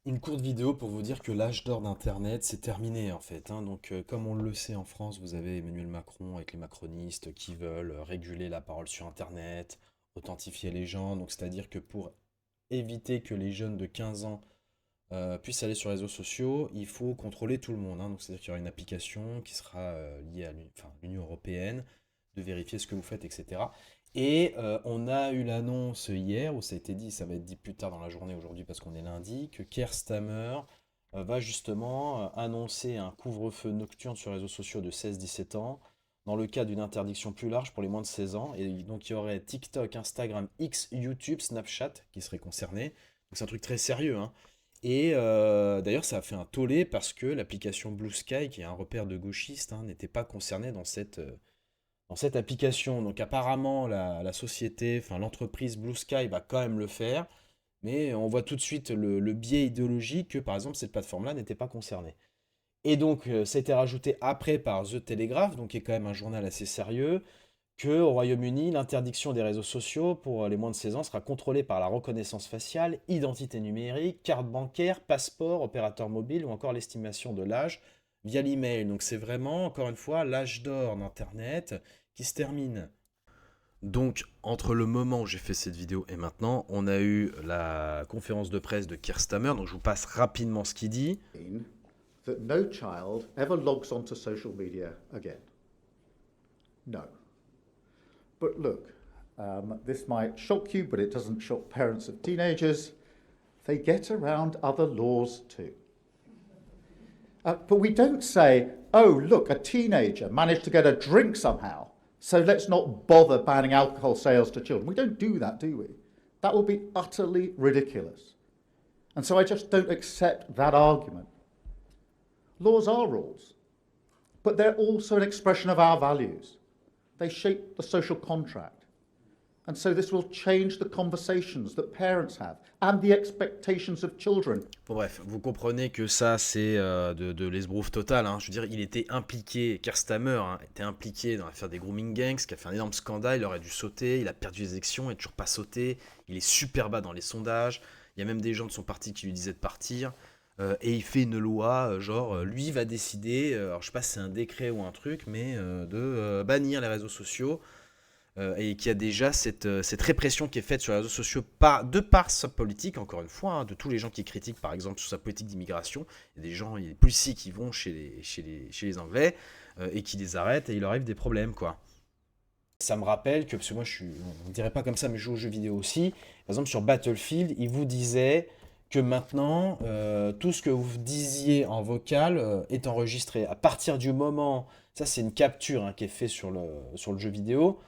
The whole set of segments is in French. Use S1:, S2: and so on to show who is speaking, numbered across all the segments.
S1: Une courte vidéo pour vous dire que l'âge d'or d'Internet, c'est terminé en fait, hein. Donc, comme on le sait en France, vous avez Emmanuel Macron avec les macronistes qui veulent réguler la parole sur Internet, authentifier les gens. Donc, c'est-à-dire que pour éviter que les jeunes de 15 ans puissent aller sur les réseaux sociaux, il faut contrôler tout le monde, hein. Donc, c'est-à-dire qu'il y aura une application qui sera liée à l'Union européenne, de vérifier ce que vous faites, etc. Et on a eu l'annonce hier, où ça a été dit, ça va être dit plus tard dans la journée aujourd'hui parce qu'on est lundi, que Keir Starmer va justement annoncer un couvre-feu nocturne sur les réseaux sociaux de 16-17 ans, dans le cas d'une interdiction plus large pour les moins de 16 ans. Et donc il y aurait TikTok, Instagram, X, YouTube, Snapchat qui seraient concernés. Donc c'est un truc très sérieux, hein. Et d'ailleurs, ça a fait un tollé parce que l'application Blue Sky, qui est un repère de gauchistes, hein, n'était pas concernée dans cette application. Donc apparemment, la société, enfin l'entreprise Blue Sky va quand même le faire, mais on voit tout de suite le biais idéologique que par exemple cette plateforme-là n'était pas concernée. Et donc ça a été rajouté après par The Telegraph, donc qui est quand même un journal assez sérieux, que au Royaume-Uni, l'interdiction des réseaux sociaux pour les moins de 16 ans sera contrôlée par la reconnaissance faciale, identité numérique, carte bancaire, passeport, opérateur mobile ou encore l'estimation de l'âge via l'email. Donc c'est vraiment, encore une fois, l'âge d'or d'Internet qui se termine. Donc, entre le moment où j'ai fait cette vidéo et maintenant, on a eu la conférence de presse de Keir Starmer. Donc, je vous passe rapidement ce qu'il dit.
S2: That no child ever logs onto social media again. No. But look, this might shock you, but it doesn't shock parents of teenagers. They get around other laws too. But we don't say, oh, look, a teenager managed to get a drink somehow, so let's not bother banning alcohol sales to children. We don't do that, do we? That would be utterly ridiculous. And so I just don't accept that argument. Laws are rules, but they're also an expression of our values. They shape the social contract. And so this will change the conversations that parents have and the expectations of children.
S1: Bon bref, vous comprenez que ça c'est de l'esbrouf total, hein. Je veux dire, il était impliqué, Keir Starmer hein, était impliqué dans l'affaire des grooming gangs, qui a fait un énorme scandale, il aurait dû sauter, il a perdu les élections, il n'est toujours pas sauté, il est super bas dans les sondages, il y a même des gens de son parti qui lui disaient de partir, et il fait une loi, genre, lui va décider, alors je sais pas si c'est un décret ou un truc, mais de bannir les réseaux sociaux, et qu'il y a déjà cette répression qui est faite sur les réseaux sociaux de par sa politique, encore une fois, hein, de tous les gens qui critiquent par exemple sur sa politique d'immigration. Il y a des gens, il y a des policiers qui vont chez les Anglais et qui les arrêtent et il leur arrive des problèmes, quoi. Ça me rappelle que, parce que moi on ne dirait pas comme ça, mais je joue aux jeux vidéo aussi. Par exemple, sur Battlefield, il vous disait que maintenant, tout ce que vous disiez en vocal est enregistré. À partir du moment, ça c'est une capture hein, qui est faite sur le jeu vidéo,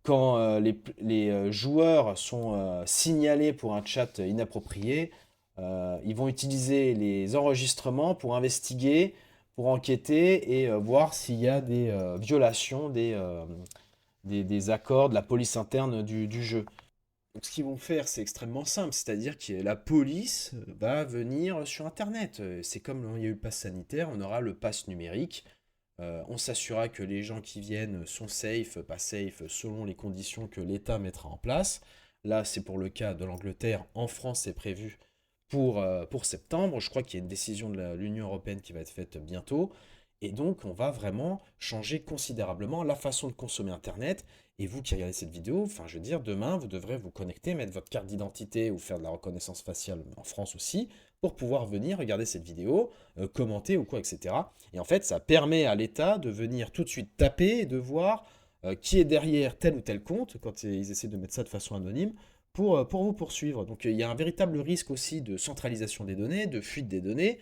S1: quand les joueurs sont signalés pour un chat inapproprié, ils vont utiliser les enregistrements pour investiguer, pour enquêter et voir s'il y a des violations des accords de la police interne du jeu. Donc ce qu'ils vont faire, c'est extrêmement simple, c'est-à-dire que la police va venir sur Internet. C'est comme il y a eu le pass sanitaire, on aura le pass numérique. On s'assurera que les gens qui viennent sont safe, pas safe, selon les conditions que l'État mettra en place. Là, c'est pour le cas de l'Angleterre. En France, c'est prévu pour septembre. Je crois qu'il y a une décision de l'Union européenne qui va être faite bientôt. Et donc, on va vraiment changer considérablement la façon de consommer Internet. Et vous qui regardez cette vidéo, enfin, je veux dire, demain, vous devrez vous connecter, mettre votre carte d'identité ou faire de la reconnaissance faciale en France aussi, pour pouvoir venir regarder cette vidéo, commenter ou quoi, etc. Et en fait, ça permet à l'État de venir tout de suite taper et de voir qui est derrière tel ou tel compte, quand ils essaient de mettre ça de façon anonyme, pour vous poursuivre. Donc il y a un véritable risque aussi de centralisation des données, de fuite des données.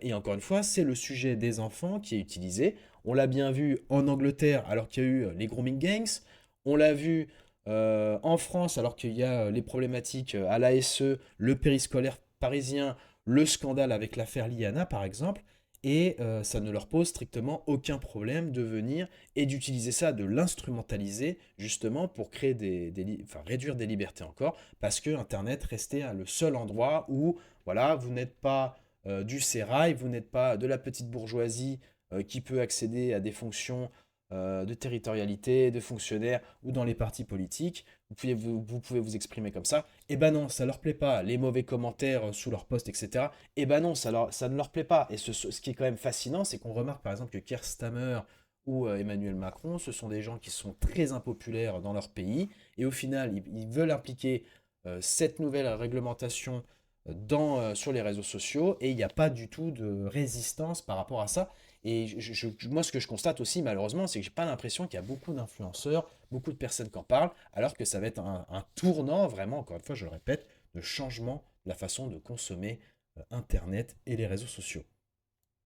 S1: Et encore une fois, c'est le sujet des enfants qui est utilisé. On l'a bien vu en Angleterre alors qu'il y a eu les grooming gangs. On l'a vu en France alors qu'il y a les problématiques à l'ASE, le périscolaire parisien, le scandale avec l'affaire Liana par exemple. Et ça ne leur pose strictement aucun problème de venir et d'utiliser ça, de l'instrumentaliser justement pour créer enfin, réduire des libertés encore, parce que Internet restait le seul endroit où, voilà, vous n'êtes pas du sérail, vous n'êtes pas de la petite bourgeoisie qui peut accéder à des fonctions de territorialité, de fonctionnaires ou dans les partis politiques, vous pouvez vous exprimer comme ça. Eh ben non, ça leur plaît pas. Les mauvais commentaires sous leur post, etc. Eh ben non, ça ne leur plaît pas. Et ce qui est quand même fascinant, c'est qu'on remarque par exemple que Keir Starmer ou Emmanuel Macron, ce sont des gens qui sont très impopulaires dans leur pays. Et au final, ils veulent impliquer cette nouvelle réglementation sur les réseaux sociaux et il n'y a pas du tout de résistance par rapport à ça. Et moi, ce que je constate aussi, malheureusement, c'est que j'ai pas l'impression qu'il y a beaucoup d'influenceurs, beaucoup de personnes qui en parlent, alors que ça va être un tournant, vraiment, encore une fois, je le répète, de changement de la façon de consommer Internet et les réseaux sociaux.